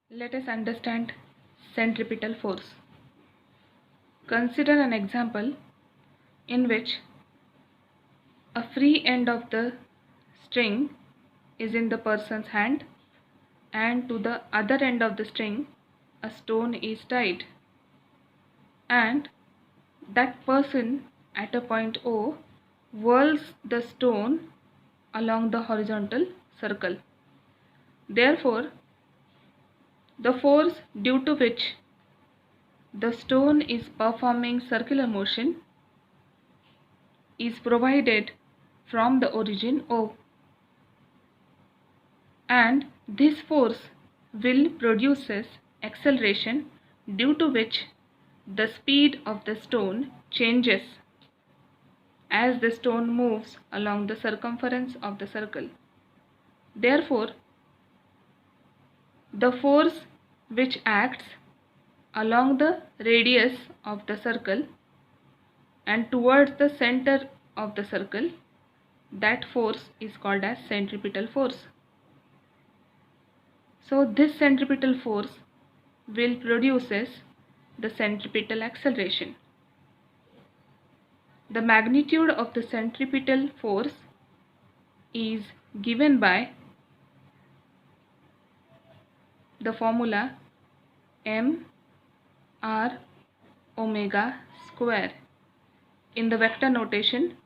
Let us understand centripetal force. Consider an example in which a free end of the string is in the person's hand and to the other end of the string a stone is tied, and that person at a point O whirls the stone along the horizontal circle. Therefore, the force due to which the stone is performing circular motion is provided from the origin O, and this force will produces acceleration due to which the speed of the stone changes as the stone moves along the circumference of the circle. Therefore, the force which acts along the radius of the circle and towards the center of the circle, that force is called as centripetal force. So this centripetal force will produces the centripetal acceleration. The magnitude of the centripetal force is given by the formula m r omega square. In the vector notation,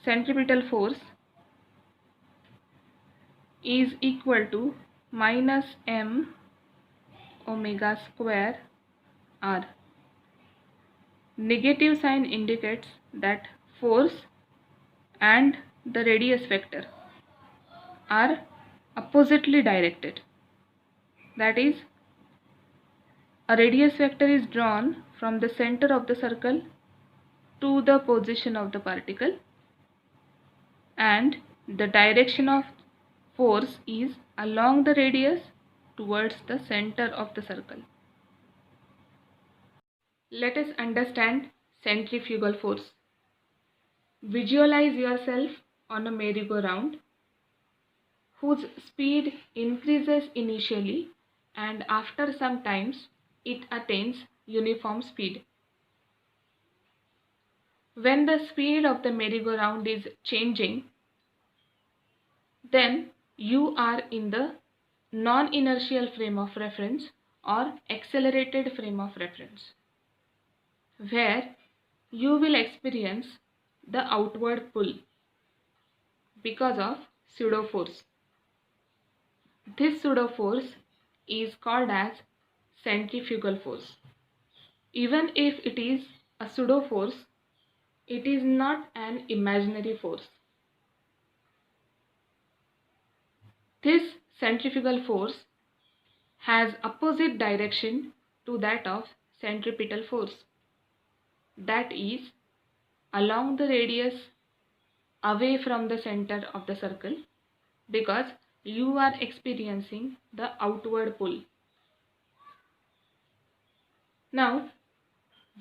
centripetal force is equal to minus m omega square r. Negative sign indicates that force and the radius vector are oppositely directed. That is, a radius vector is drawn from the center of the circle to the position of the particle, and the direction of force is along the radius towards the center of the circle. Let us understand centrifugal force. Visualize yourself on a merry-go-round whose speed increases initially and after some times it attains uniform speed. When the speed of the merry-go-round is changing, then you are in the non-inertial frame of reference or accelerated frame of reference, where you will experience the outward pull because of pseudo force. This pseudo force is called as centrifugal force. Even if it is a pseudo force, it is not an imaginary force. This centrifugal force has opposite direction to that of centripetal force, that is, along the radius away from the center of the circle, because you are experiencing the outward pull. Now,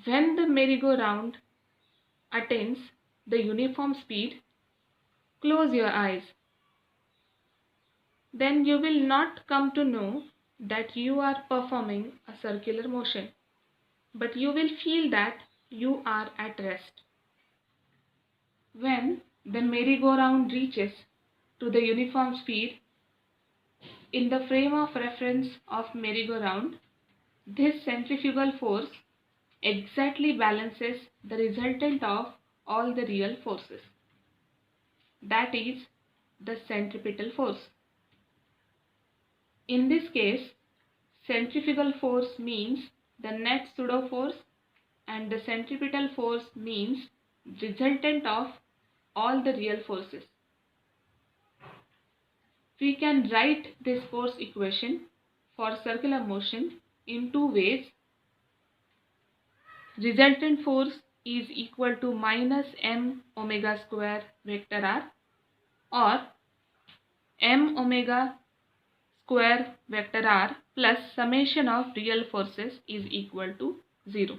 when the merry-go-round attains the uniform speed, close your eyes. Then you will not come to know that you are performing a circular motion, but you will feel that you are at rest. When the merry-go-round reaches to the uniform speed, in the frame of reference of merry-go-round, this centrifugal force exactly balances the resultant of all the real forces. That is the centripetal force. In this case, centrifugal force means the net pseudo force and the centripetal force means resultant of all the real forces. We can write this force equation for circular motion in two ways. Resultant force is equal to minus m omega square vector r, or m omega square vector r plus summation of real forces is equal to 0.